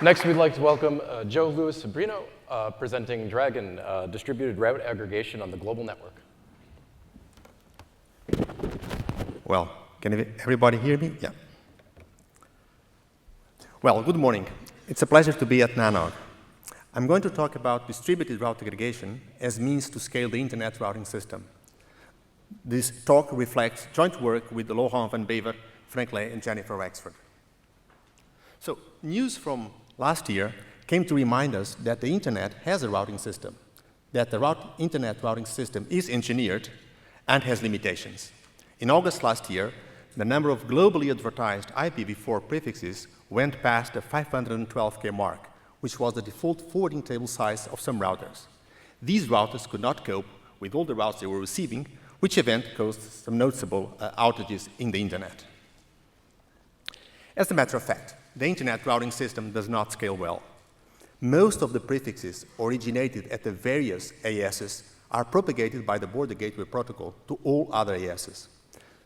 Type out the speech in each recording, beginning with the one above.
Next, we'd like to welcome João, Luís, Sobrinho, presenting Dragon, distributed route aggregation on the global network. Well, can everybody hear me? Yeah. Well, good morning. It's a pleasure to be at NANOG. I'm going to talk about distributed route aggregation as means to scale the internet routing system. This talk reflects joint work with Laurent van Bever, Frank Ley, and Jennifer Wexford. So, news from last year came to remind us that the internet has a routing system, that the internet routing system is engineered and has limitations. In August last year, the number of globally advertised IPv4 prefixes went past the 512K mark, which was the default forwarding table size of some routers. These routers could not cope with all the routes they were receiving, which event caused some noticeable outages in the internet. As a matter of fact, the internet routing system does not scale well. Most of the prefixes originated at the various ASs are propagated by the border gateway protocol to all other ASs.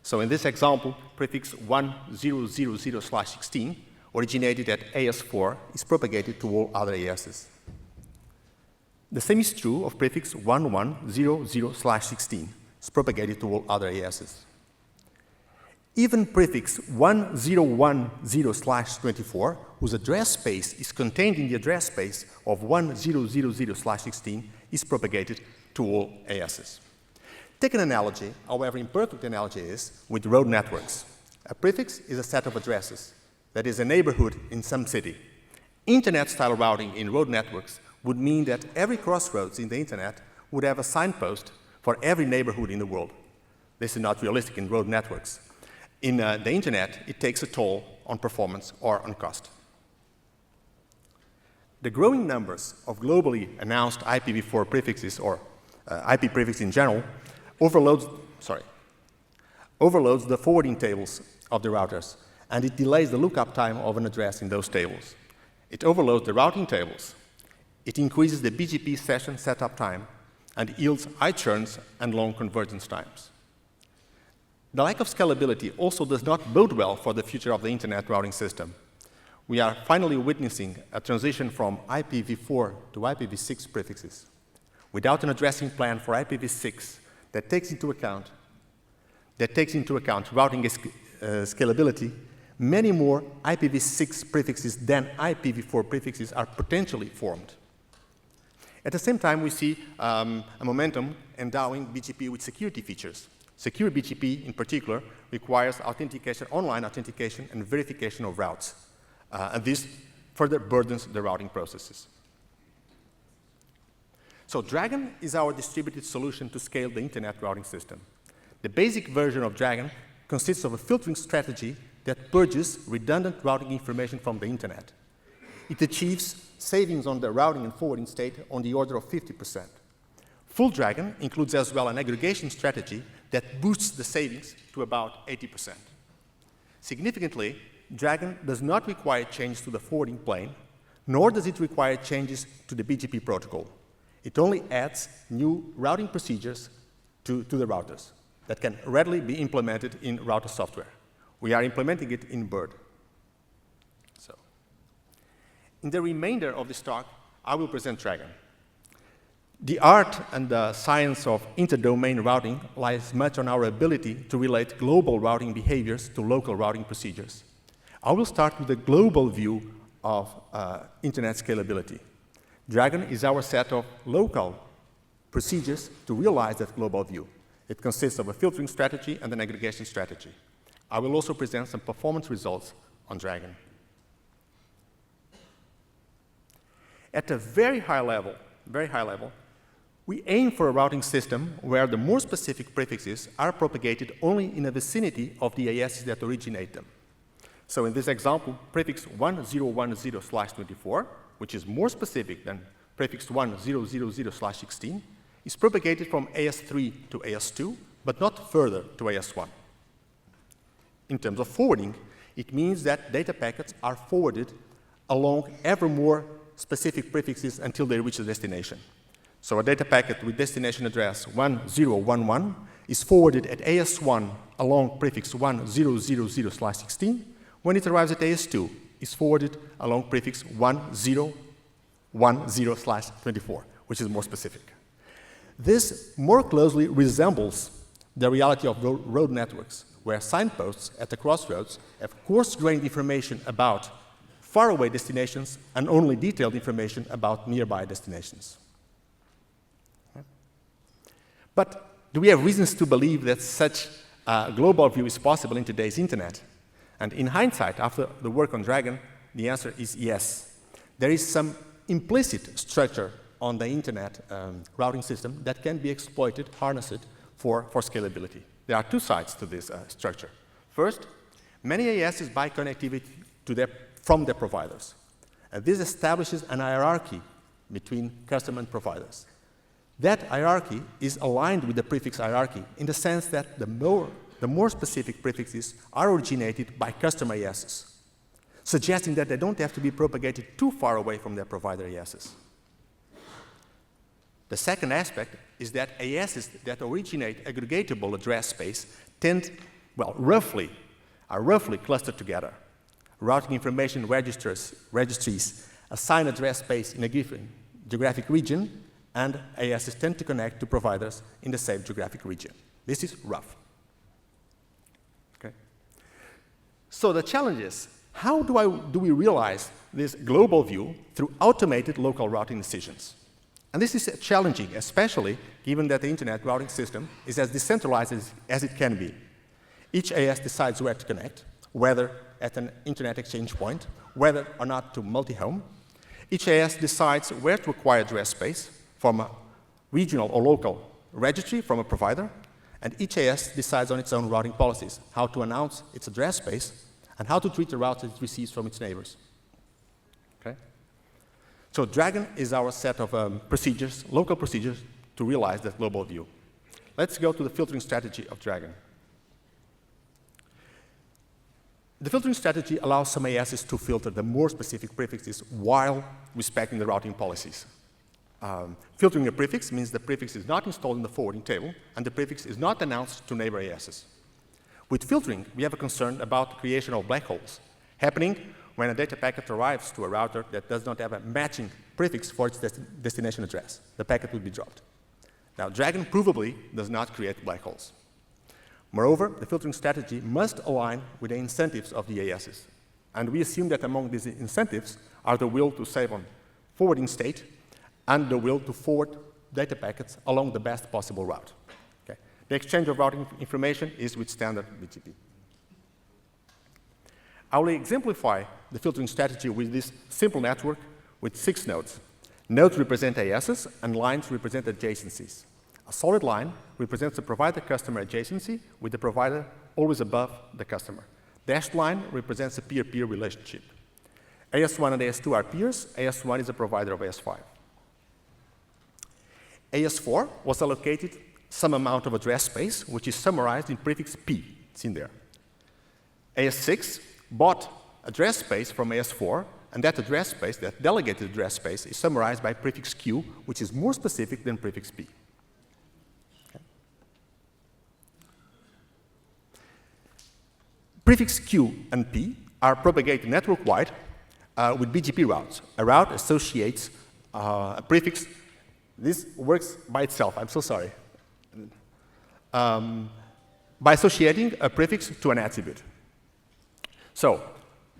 So in this example, prefix 1000/16 originated at AS4 is propagated to all other ASs. The same is true of prefix 1100/16. It's propagated to all other ASs. Even prefix 1010/24, whose address space is contained in the address space of 1000/16, is propagated to all ASs. Take an analogy, however imperfect analogy is, with road networks. A prefix is a set of addresses, that is a neighborhood in some city. Internet-style routing in road networks would mean that every crossroads in the internet would have a signpost for every neighborhood in the world. This is not realistic in road networks. In the internet, it takes a toll on performance or on cost. The growing numbers of globally announced IPv4 prefixes, or IP prefixes in general, overloads the forwarding tables of the routers, and it delays the lookup time of an address in those tables. It overloads the routing tables. It increases the BGP session setup time and yields high churns and long convergence times. The lack of scalability also does not bode well for the future of the internet routing system. We are finally witnessing a transition from IPv4 to IPv6 prefixes. Without an addressing plan for IPv6 that takes into account routing scalability, many more IPv6 prefixes than IPv4 prefixes are potentially formed. At the same time, we see a momentum endowing BGP with security features. Secure BGP, in particular, requires authentication, online authentication, and verification of routes. And this further burdens the routing processes. So Dragon is our distributed solution to scale the internet routing system. The basic version of Dragon consists of a filtering strategy that purges redundant routing information from the internet. It achieves savings on the routing and forwarding state on the order of 50%. Full Dragon includes as well an aggregation strategy that boosts the savings to about 80%. Significantly, Dragon does not require changes to the forwarding plane, nor does it require changes to the BGP protocol. It only adds new routing procedures to the routers that can readily be implemented in router software. We are implementing it in Bird. So, in the remainder of this talk, I will present Dragon. The art and the science of inter-domain routing lies much on our ability to relate global routing behaviors to local routing procedures. I will start with a global view of internet scalability. Dragon is our set of local procedures to realize that global view. It consists of a filtering strategy and an aggregation strategy. I will also present some performance results on Dragon. At a very high level, we aim for a routing system where the more specific prefixes are propagated only in the vicinity of the ASs that originate them. So in this example, prefix 1010/24, which is more specific than prefix 1000/16, is propagated from AS3 to AS2, but not further to AS1. In terms of forwarding, it means that data packets are forwarded along ever more specific prefixes until they reach the destination. So a data packet with destination address 1011 is forwarded at AS1 along prefix 1000/16. When it arrives at AS2, is forwarded along prefix 1010/24, which is more specific. This more closely resembles the reality of road networks, where signposts at the crossroads have coarse-grained information about faraway destinations and only detailed information about nearby destinations. But do we have reasons to believe that such a global view is possible in today's internet? And in hindsight, after the work on Dragon, the answer is yes. There is some implicit structure on the internet routing system that can be exploited, harnessed for scalability. There are two sides to this structure. First, many ASs buy connectivity from their providers. This establishes an hierarchy between customer and providers. That hierarchy is aligned with the prefix hierarchy in the sense that the more specific prefixes are originated by customer ASs, suggesting that they don't have to be propagated too far away from their provider ASs. The second aspect is that ASs that originate aggregatable address space are roughly clustered together. Routing information registries assign address space in a given geographic region, and ASs tend to connect to providers in the same geographic region. This is rough. Okay. So the challenge is, how do we realize this global view through automated local routing decisions? And this is challenging, especially given that the internet routing system is as decentralized as it can be. Each AS decides where to connect, whether at an internet exchange point, whether or not to multi-home. Each AS decides where to acquire address space from a regional or local registry from a provider, and each AS decides on its own routing policies, how to announce its address space, and how to treat the routes it receives from its neighbors. Okay? So Dragon is our set of procedures, local procedures, to realize that global view. Let's go to the filtering strategy of Dragon. The filtering strategy allows some ASs to filter the more specific prefixes while respecting the routing policies. Filtering a prefix means the prefix is not installed in the forwarding table, and the prefix is not announced to neighbor ASs. With filtering, we have a concern about the creation of black holes, happening when a data packet arrives to a router that does not have a matching prefix for its destination address. The packet will be dropped. Now, Dragon provably does not create black holes. Moreover, the filtering strategy must align with the incentives of the ASs. And we assume that among these incentives are the will to save on forwarding state and the will to forward data packets along the best possible route. Okay. The exchange of routing information is with standard BGP. I will exemplify the filtering strategy with this simple network with 6 nodes. Nodes represent ASs, and lines represent adjacencies. A solid line represents the provider-customer adjacency, with the provider always above the customer. Dashed line represents a peer-peer relationship. AS1 and AS2 are peers. AS1 is a provider of AS5. AS4 was allocated some amount of address space, which is summarized in prefix P. It's in there. AS6 bought address space from AS4, and that address space, that delegated address space, is summarized by prefix Q, which is more specific than prefix P. Okay. Prefix Q and P are propagated network-wide with BGP routes. A route associates a prefix. This works by itself, I'm so sorry. By associating a prefix to an attribute. So,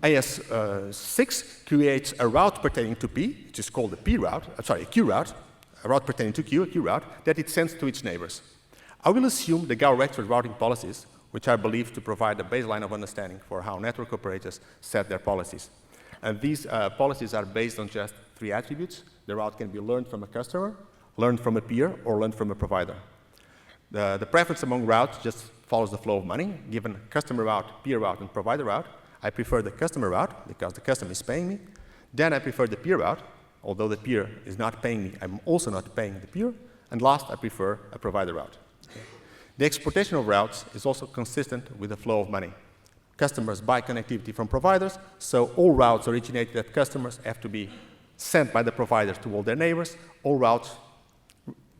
AS6 creates a route pertaining to P, which is called a Q route, a route pertaining to Q, a Q route, that it sends to its neighbors. I will assume the Gao-Rexford routing policies, which are believed to provide a baseline of understanding for how network operators set their policies. And these policies are based on just 3 attributes. The route can be learned from a customer, learned from a peer, or learned from a provider. The preference among routes just follows the flow of money. Given customer route, peer route, and provider route, I prefer the customer route because the customer is paying me. Then I prefer the peer route. Although the peer is not paying me, I'm also not paying the peer. And last, I prefer a provider route. Okay. The exportation of routes is also consistent with the flow of money. Customers buy connectivity from providers, so all routes originated at customers have to be sent by the provider to all their neighbors. All routes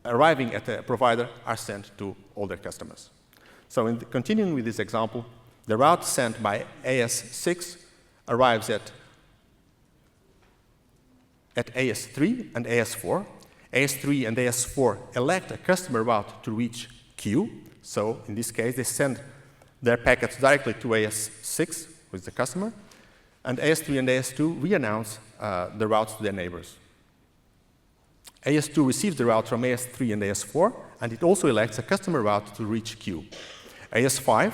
arriving at the provider are sent to all their customers. So continuing with this example, the route sent by AS6 arrives at at AS3 and AS4. AS3 and AS4 elect a customer route to reach Q. So in this case, they send their packets directly to AS6 with the customer. And AS3 and AS2 re-announce the routes to their neighbors. AS2 receives the route from AS3 and AS4, and it also elects a customer route to reach Q. AS5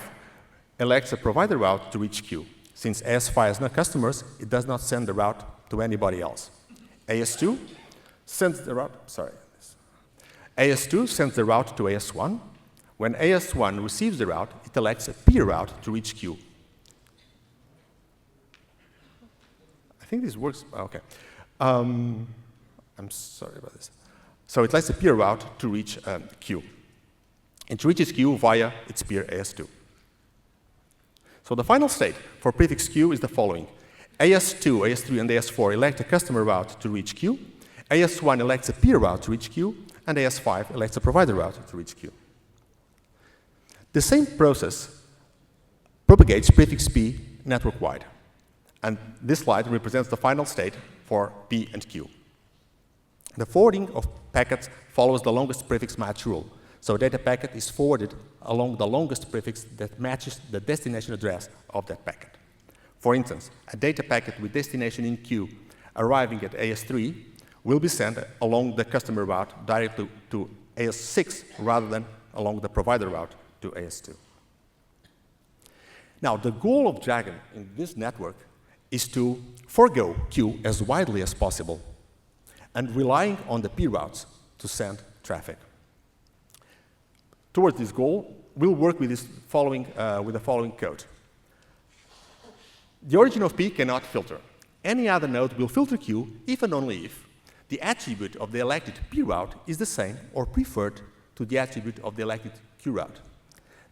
elects a provider route to reach Q. Since AS5 has no customers, it does not send the route to anybody else. AS2 sends the route, AS2 sends the route to AS1. When AS1 receives the route, it elects a peer route to reach Q. I think this works, okay. I'm sorry about this. So it elects a peer route to reach Q. It reaches Q via its peer AS2. So the final state for prefix Q is the following. AS2, AS3, and AS4 elect a customer route to reach Q. AS1 elects a peer route to reach Q, and AS5 elects a provider route to reach Q. The same process propagates prefix P network-wide. And this slide represents the final state for P and Q. The forwarding of packets follows the longest prefix match rule. So a data packet is forwarded along the longest prefix that matches the destination address of that packet. For instance, a data packet with destination in Q arriving at AS3 will be sent along the customer route directly to AS6 rather than along the provider route to AS2. Now, the goal of Dragon in this network is to forego Q as widely as possible and relying on the P routes to send traffic. Towards this goal, we'll work with the following code. The origin of P cannot filter. Any other node will filter Q if and only if the attribute of the elected P route is the same or preferred to the attribute of the elected Q route.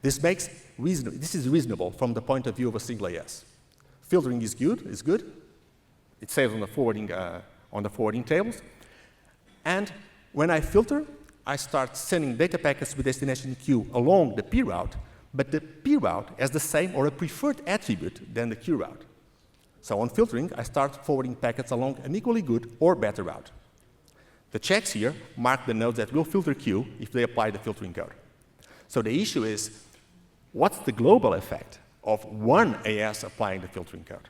This is reasonable from the point of view of a single AS. Filtering is good. It saves on the forwarding tables. And when I filter, I start sending data packets with destination Q along the P route, but the P route has the same or a preferred attribute than the Q route. So on filtering, I start forwarding packets along an equally good or better route. The checks here mark the nodes that will filter Q if they apply the filtering code. So the issue is, what's the global effect of one AS applying the filtering code?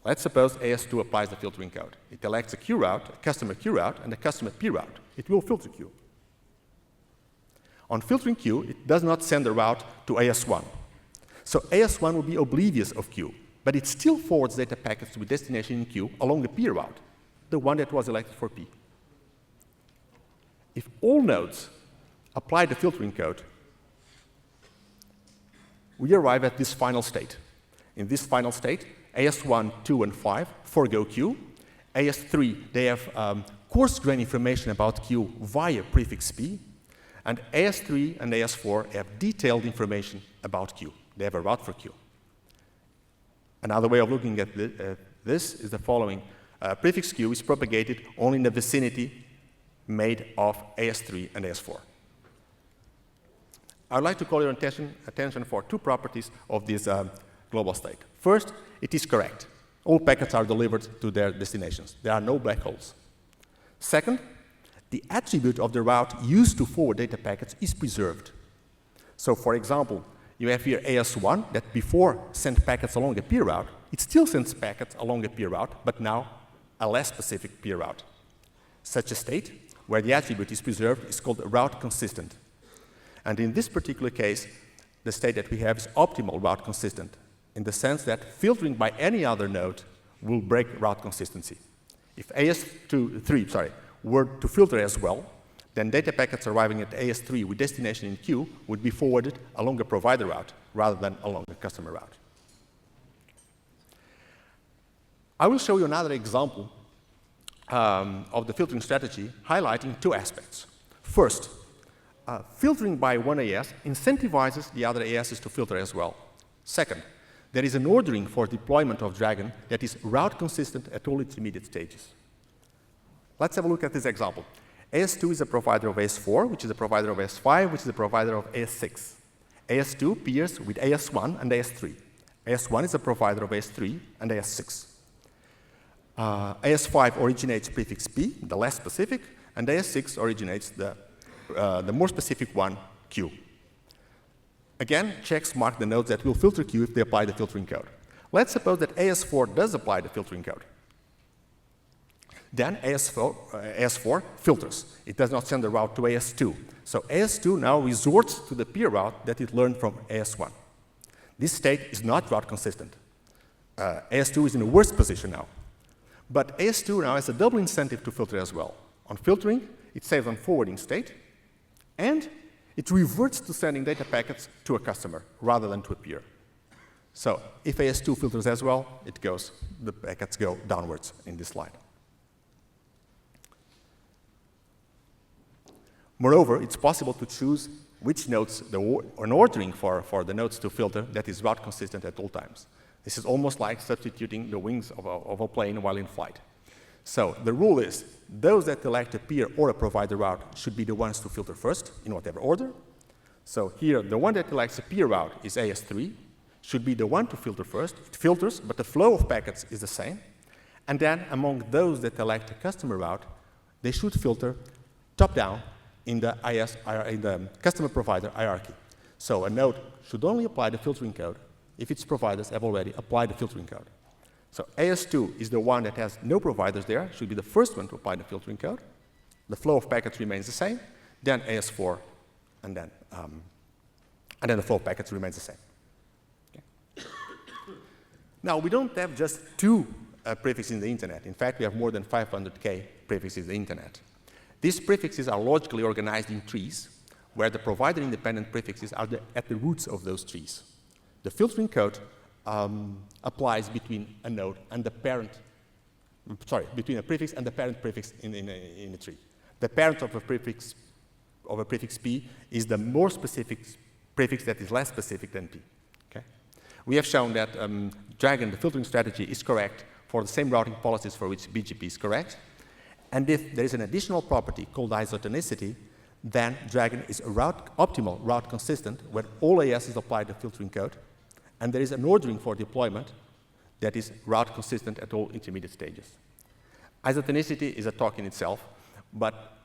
Let's suppose AS2 applies the filtering code. It elects a Q route, a customer Q route, and a customer P route. It will filter Q. On filtering Q, it does not send the route to AS1. So AS1 will be oblivious of Q, but it still forwards data packets with destination in Q along the P route, the one that was elected for P. If all nodes apply the filtering code, we arrive at this final state. In this final state, AS1, 2, and 5 forego Q. AS3, they have coarse-grained information about Q via prefix P. And AS3 and AS4 have detailed information about Q. They have a route for Q. Another way of looking at this is the following. Prefix Q is propagated only in the vicinity made of AS3 and AS4. I would like to call your attention for two properties of this global state. First, it is correct. All packets are delivered to their destinations. There are no black holes. Second, the attribute of the route used to forward data packets is preserved. So, for example, you have here AS1 that before sent packets along a peer route. It still sends packets along a peer route, but now a less specific peer route. Such a state, where the attribute is preserved, is called route consistent. And in this particular case, the state that we have is optimal route consistent, in the sense that filtering by any other node will break route consistency. If AS3 were to filter as well, then data packets arriving at AS3 with destination in Q would be forwarded along a provider route rather than along a customer route. I will show you another example of the filtering strategy highlighting two aspects. First, filtering by one AS incentivizes the other ASs to filter as well. Second, there is an ordering for deployment of Dragon that is route consistent at all its immediate stages. Let's have a look at this example. AS2 is a provider of AS4, which is a provider of AS5, which is a provider of AS6. AS2 peers with AS1 and AS3. AS1 is a provider of AS3 and AS6. AS5 originates prefix P, the less specific, and AS6 originates the more specific one, Q. Again, checks mark the nodes that will filter Q if they apply the filtering code. Let's suppose that AS4 does apply the filtering code. Then AS4 filters. It does not send the route to AS2. So AS2 now resorts to the peer route that it learned from AS1. This state is not route consistent. AS2 is in a worse position now. But AS2 now has a double incentive to filter as well. On filtering, it saves on forwarding state, and it reverts to sending data packets to a customer rather than to a peer. So if AS2 filters as well, the packets go downwards in this slide. Moreover, it's possible to choose which nodes, an ordering for the nodes to filter that is route consistent at all times. This is almost like substituting the wings of a plane while in flight. So the rule is, those that elect a peer or a provider route should be the ones to filter first, in whatever order. So here, the one that elects a peer route is AS3, should be the one to filter first. It filters, but the flow of packets is the same. And then among those that elect a customer route, they should filter top-down in the customer provider hierarchy. So a node should only apply the filtering code if its providers have already applied the filtering code. So AS2 is the one that has no providers there, should be the first one to apply the filtering code. The flow of packets remains the same, then AS4, and then the flow of packets remains the same. Okay. Now, we don't have just two prefixes in the internet. In fact, we have more than 500K prefixes in the internet. These prefixes are logically organized in trees, where the provider-independent prefixes are at the roots of those trees. The filtering code applies between a node and the parent, between a prefix and the parent prefix in the tree. The parent of a prefix P is the more specific prefix that is less specific than P. Okay? We have shown that Dragon, the filtering strategy, is correct for the same routing policies for which BGP is correct. And if there is an additional property called isotonicity, then Dragon is a optimal route consistent when all ASs apply the filtering code, and there is an ordering for deployment that is route consistent at all intermediate stages. Isotonicity is a talk in itself, but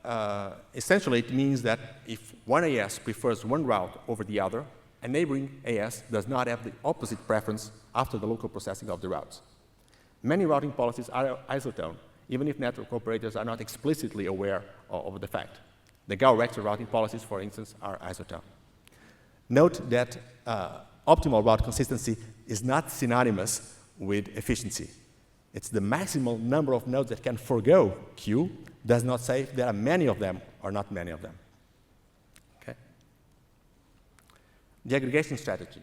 essentially it means that if one AS prefers one route over the other, a neighboring AS does not have the opposite preference after the local processing of the routes. Many routing policies are isotone, even if network operators are not explicitly aware of the fact. The Gao-Rector routing policies, for instance, are isotone. Note that optimal route consistency is not synonymous with efficiency. It's the maximal number of nodes that can forego Q, does not say if there are many of them or not many of them. Okay. The aggregation strategy.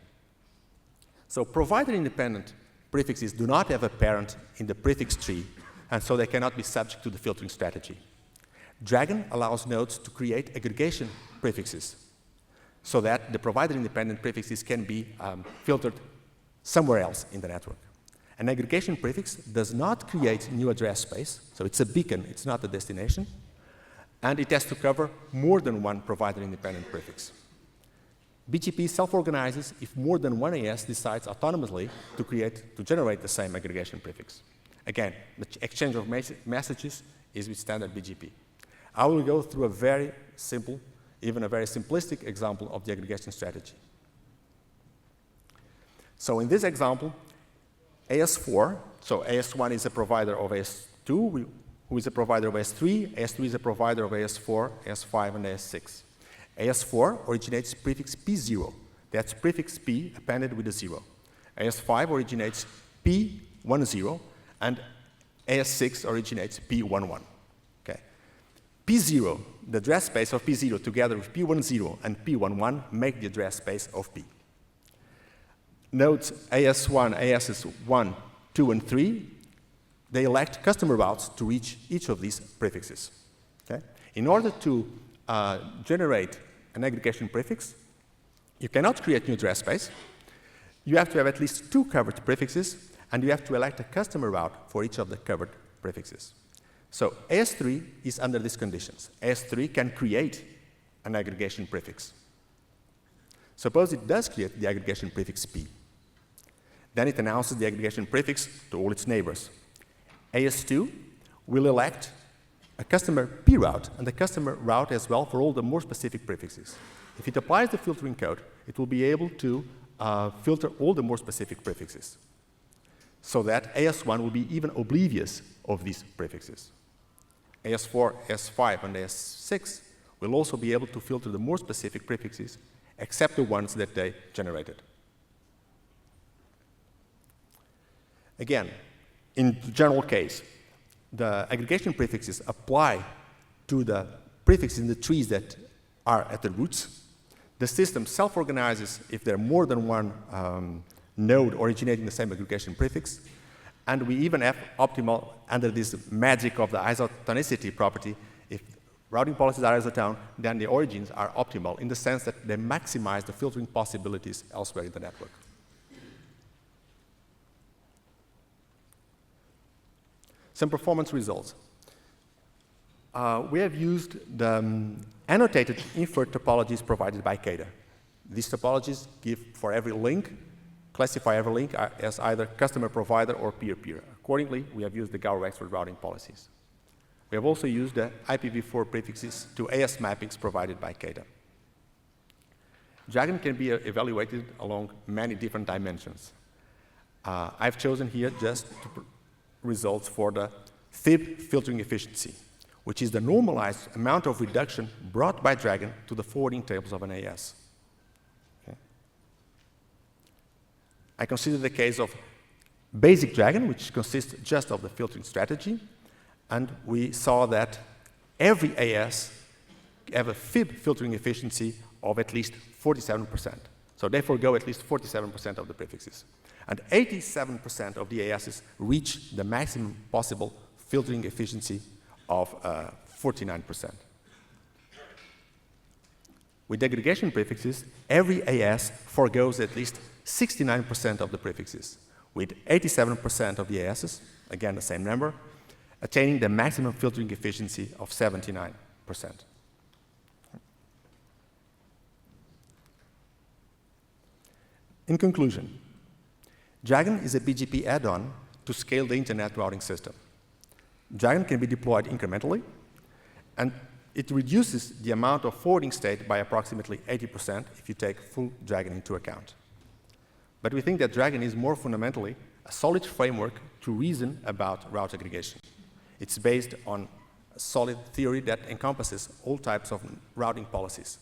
So provider-independent prefixes do not have a parent in the prefix tree, and so they cannot be subject to the filtering strategy. Dragon allows nodes to create aggregation prefixes so that the provider-independent prefixes can be filtered somewhere else in the network. An aggregation prefix does not create new address space, so it's a beacon, it's not a destination, and it has to cover more than one provider-independent prefix. BGP self-organizes if more than one AS decides autonomously to generate the same aggregation prefix. Again, the exchange of messages is with standard BGP. I will go through a very simple, even a very simplistic example of the aggregation strategy. So in this example, AS4, so AS1 is a provider of AS2, who is a provider of AS3, AS3 is a provider of AS4, AS5, and AS6. AS4 originates prefix P0. That's prefix P appended with a 0. AS5 originates P10, and AS6 originates P11. Okay. P0, the address space of P0 together with P10 and P11 make the address space of P. Nodes AS1, AS1, 2, and 3, they elect customer routes to reach each of these prefixes. Okay? In order to generate an aggregation prefix, you cannot create new address space. You have to have at least 2 covered prefixes, and you have to elect a customer route for each of the covered prefixes. So AS3 is under these conditions. AS3 can create an aggregation prefix. Suppose it does create the aggregation prefix P. Then it announces the aggregation prefix to all its neighbors. AS2 will elect a customer P route and the customer route as well for all the more specific prefixes. If it applies the filtering code, it will be able to filter all the more specific prefixes, so that AS1 will be even oblivious of these prefixes. AS4, AS5, and AS6 will also be able to filter the more specific prefixes, except the ones that they generated. Again, in the general case, the aggregation prefixes apply to the prefixes in the trees that are at the roots. The system self-organizes if there are more than one node originating the same aggregation prefix. And we even have optimal, under this magic of the isotonicity property, if routing policies are isotone, then the origins are optimal in the sense that they maximize the filtering possibilities elsewhere in the network. Some performance results. We have used the annotated inferred topologies provided by CADA. These topologies give for every link, classify every link as either customer provider or peer-peer. Accordingly, we have used the Gauss-Rexford routing policies. We have also used the IPv4 prefixes to AS mappings provided by CADA. Dragon can be evaluated along many different dimensions. I've chosen here just results for the FIB filtering efficiency, which is the normalized amount of reduction brought by Dragon to the forwarding tables of an AS. Okay. I consider the case of basic Dragon, which consists just of the filtering strategy, and we saw that every AS have a FIB filtering efficiency of at least 47%. So they forego at least 47% of the prefixes. And 87% of the ASs reach the maximum possible filtering efficiency of 49%. With aggregation prefixes, every AS forgoes at least 69% of the prefixes, with 87% of the ASs, again the same number, attaining the maximum filtering efficiency of 79%. In conclusion, Dragon is a BGP add-on to scale the internet routing system. Dragon can be deployed incrementally, and it reduces the amount of forwarding state by approximately 80% if you take full Dragon into account. But we think that Dragon is more fundamentally a solid framework to reason about route aggregation. It's based on a solid theory that encompasses all types of routing policies.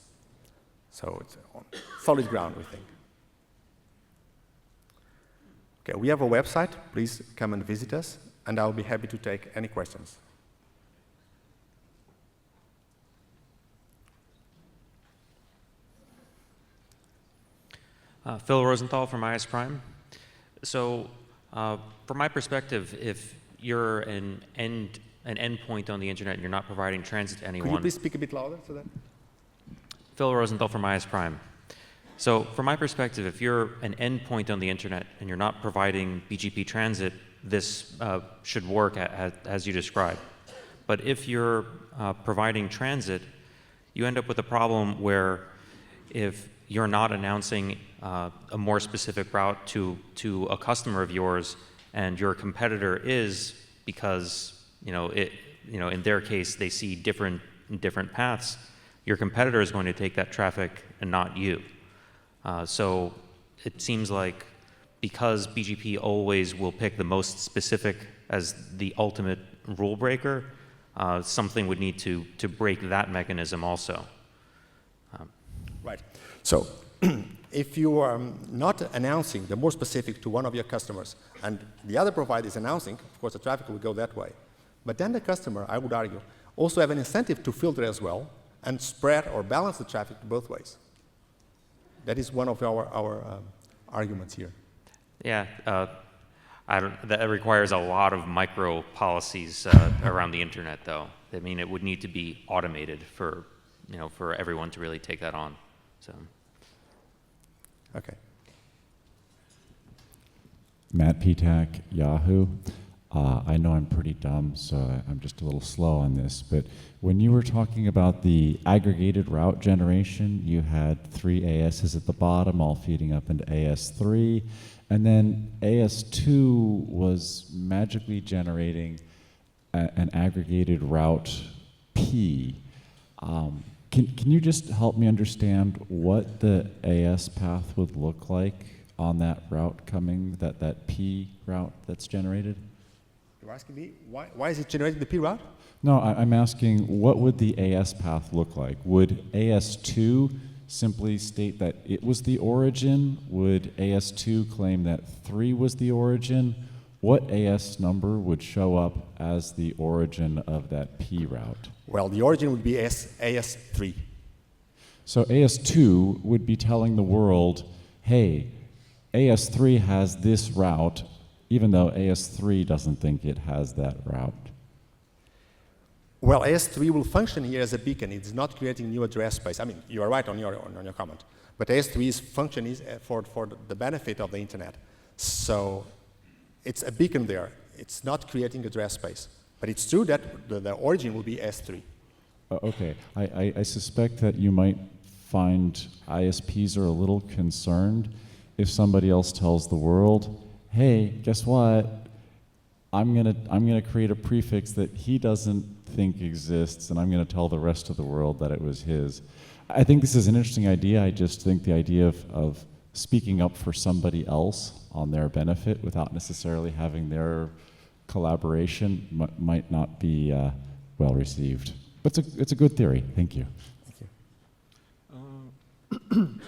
So it's on solid ground, we think. Okay, we have a website. Please come and visit us, and I'll be happy to take any questions. Phil Rosenthal from IS Prime. So, from my perspective, if you're an endpoint on the internet and you're not providing transit to anyone. Could you please speak a bit louder so that? Phil Rosenthal from IS Prime. So, from my perspective, if you're an endpoint on the internet and you're not providing BGP transit, this should work as you described. But if you're providing transit, you end up with a problem where if you're not announcing a more specific route to a customer of yours, and your competitor is, because in their case they see different paths, your competitor is going to take that traffic and not you. So it seems like because BGP always will pick the most specific as the ultimate rule breaker, something would need to break that mechanism also. Right. So if you are not announcing the more specific to one of your customers and the other provider is announcing, of course the traffic will go that way. But then the customer, I would argue, also have an incentive to filter as well and spread or balance the traffic both ways. That is one of our arguments here. Yeah, that requires a lot of micro policies around the internet, though. I mean, it would need to be automated for everyone to really take that on. So. Okay. Matt Petak, Yahoo. I know I'm pretty dumb, so I'm just a little slow on this, but when you were talking about the aggregated route generation, you had 3 ASs at the bottom all feeding up into AS3, and then AS2 was magically generating an aggregated route P. Can you just help me understand what the AS path would look like on that route coming, that P route that's generated? You're asking me, why is it generating the P route? No, I'm asking, what would the AS path look like? Would AS2 simply state that it was the origin? Would AS2 claim that 3 was the origin? What AS number would show up as the origin of that P route? Well, the origin would be AS3. So AS2 would be telling the world, hey, AS3 has this route, even though AS3 doesn't think it has that route. Well, AS3 will function here as a beacon. It's not creating new address space. I mean, you are right on your comment. But AS3's function is for the benefit of the internet. So it's a beacon there. It's not creating address space. But it's true that the origin will be S3. Okay. I suspect that you might find ISPs are a little concerned if somebody else tells the world, hey, guess what? I'm gonna create a prefix that he doesn't think exists, and I'm gonna tell the rest of the world that it was his. I think this is an interesting idea. I just think the idea of speaking up for somebody else on their benefit without necessarily having their collaboration might not be well received. But it's a good theory. Thank you. Thank you.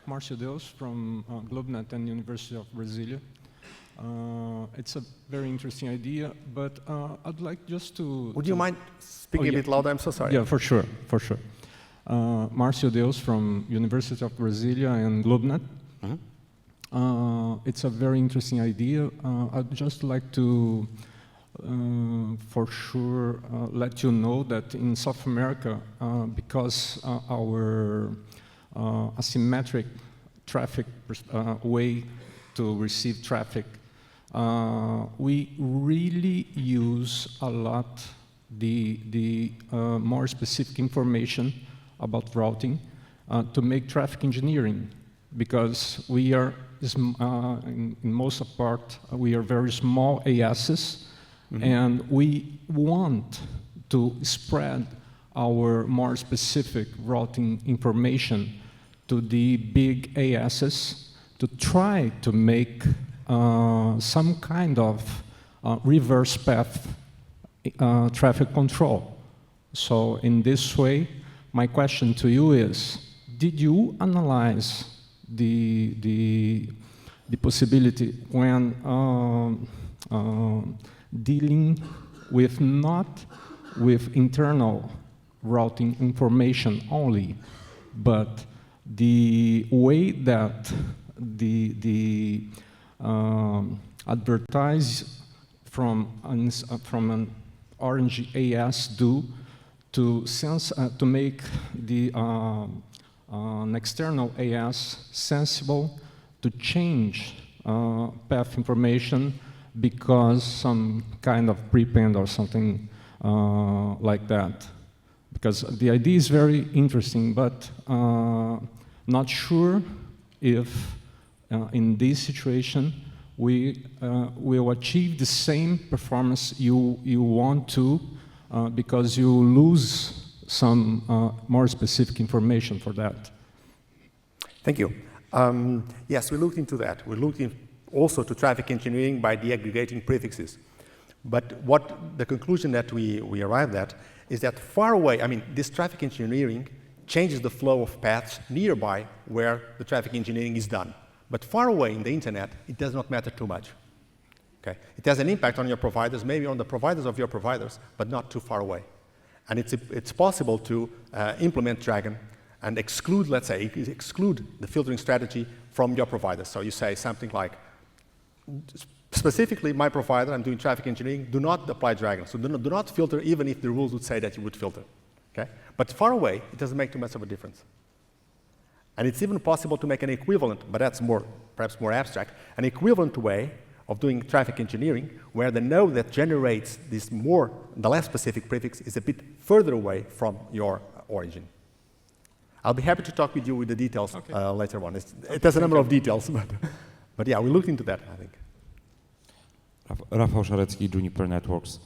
Márcio Deus from GlobeNet and University of Brasilia. It's a very interesting idea, but I'd like just to... Would you mind speaking a bit louder? I'm so sorry. Yeah, for sure. Márcio Deus from University of Brasilia and GlobeNet. It's a very interesting idea. I'd just like to, for sure, let you know that in South America, because our asymmetric traffic way to receive traffic, we really use a lot the more specific information about routing to make traffic engineering, because we are, in most of part, we are very small ASs, and we want to spread our more specific routing information to the big ASs to try to make some kind of reverse path traffic control. So in this way, my question to you is, did you analyze the possibility when dealing with not with internal routing information only, but the way that the advertise from an orange AS do to sense to make the an external AS sensible to change path information because some kind of prepend or something like that. Because the idea is very interesting, but not sure if in this situation we will achieve the same performance you want to, because you lose some more specific information for that. Thank you. Yes, we looked into that. We looked also to traffic engineering by de-aggregating prefixes. But what the conclusion that we arrived at is that far away, I mean, this traffic engineering changes the flow of paths nearby where the traffic engineering is done. But far away in the internet, it does not matter too much. Okay? It has an impact on your providers, maybe on the providers of your providers, but not too far away. And it's possible to implement Dragon and exclude, let's say, exclude the filtering strategy from your provider. So you say something like, specifically my provider, I'm doing traffic engineering, do not apply Dragon. So do not filter even if the rules would say that you would filter. Okay? But far away, it doesn't make too much of a difference. And it's even possible to make an equivalent, but that's perhaps more abstract, an equivalent way of doing traffic engineering, where the node that generates the less specific prefix is a bit further away from your origin. I'll be happy to talk with you with the details later on. It has a number of details, but yeah, we looked into that, I think. Rafał Szarecki, Juniper Networks.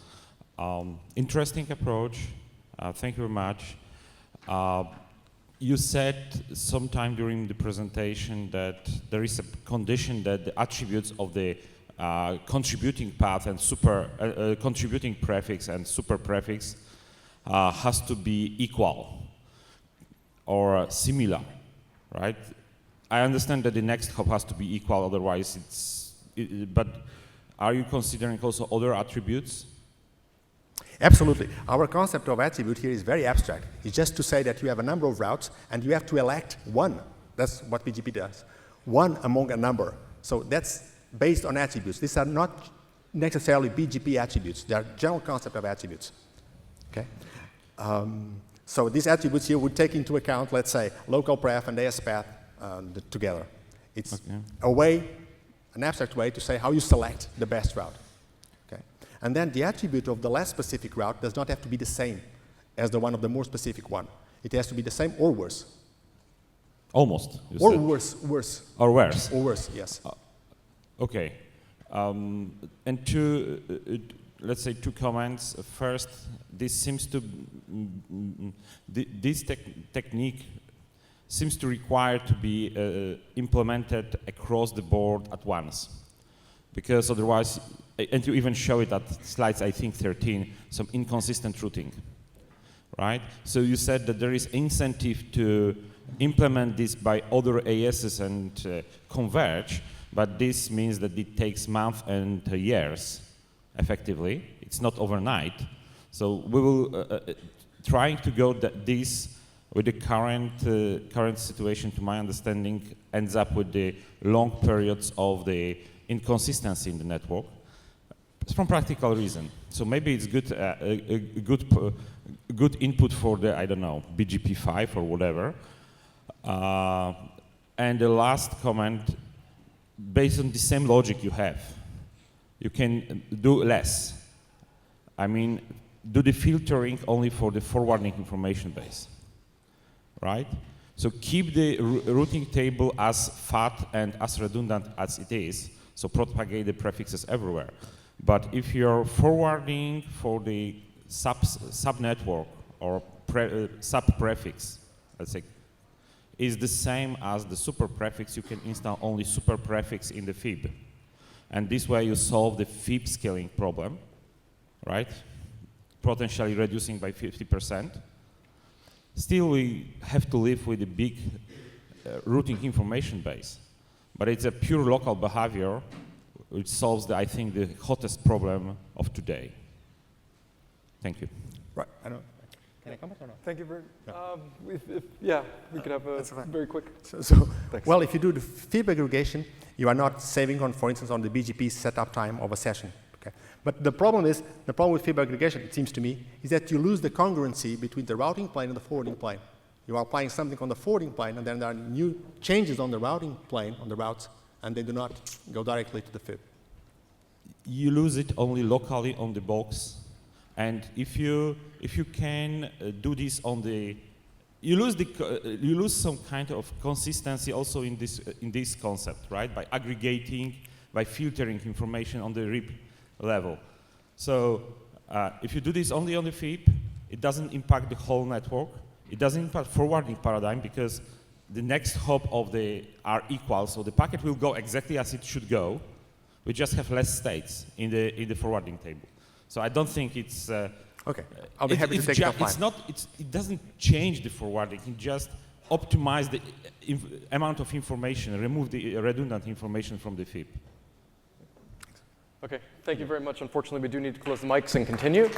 Interesting approach. Thank you very much. You said sometime during the presentation that there is a condition that the attributes of the contributing path and contributing prefix and super prefix has to be equal or similar, right? I understand that the next hop has to be equal, otherwise but are you considering also other attributes? Absolutely. Our concept of attribute here is very abstract. It's just to say that you have a number of routes and you have to elect one. That's what BGP does. One among a number. So that's based on attributes. These are not necessarily BGP attributes. They are general concept of attributes. Okay? So these attributes here would take into account, let's say, local pref and AS path together. It's an abstract way to say how you select the best route. Okay? And then the attribute of the less specific route does not have to be the same as the one of the more specific one. It has to be the same or worse. Almost. Or worse. Or worse. Or worse, yes. Okay. And let's say two comments. First, this technique seems to require to be implemented across the board at once, because otherwise, and you even show it at slides, I think 13, some inconsistent routing, right? So you said that there is incentive to implement this by other ASs and converge, but this means that it takes months and years, effectively. It's not overnight. So we will trying to go this with the current situation, to my understanding, ends up with the long periods of the inconsistency in the network. It's from practical reason. So maybe it's good a good input for the, I don't know, BGP5 or whatever. And the last comment, based on the same logic you have, you can do less. I mean, do the filtering only for the forwarding information base, right? So keep the routing table as fat and as redundant as it is, so propagate the prefixes everywhere. But if you're forwarding for the sub-network or sub-prefix, let's say, is the same as the super prefix, you can install only super prefix in the fib. And this way you solve the fib scaling problem, right? Potentially reducing by 50%. Still, we have to live with a big routing information base. But it's a pure local behavior which solves, I think, the hottest problem of today. Thank you. Right. Can I comment or not? Thank you very much. We could have a very quick. Well, if you do the fib aggregation, you are not saving on, for instance, on the BGP setup time of a session. Okay? But the problem with fib aggregation, it seems to me, is that you lose the congruency between the routing plane and the forwarding plane. You are applying something on the forwarding plane, and then there are new changes on the routing plane, on the routes, and they do not go directly to the fib. You lose it only locally on the box. And if you can do this on the, you lose some kind of consistency also in this concept, right? By aggregating, by filtering information on the RIP level. So if you do this only on the FIB, it doesn't impact the whole network. It doesn't impact forwarding paradigm because the next hop of the are equal, so the packet will go exactly as it should go. We just have less states in the forwarding table. So I don't think it's okay. I'll be happy to take it offline. It doesn't change the forwarding. It just optimize the amount of information, remove the redundant information from the FIB. Okay, thank you very much. Unfortunately, we do need to close the mics and continue.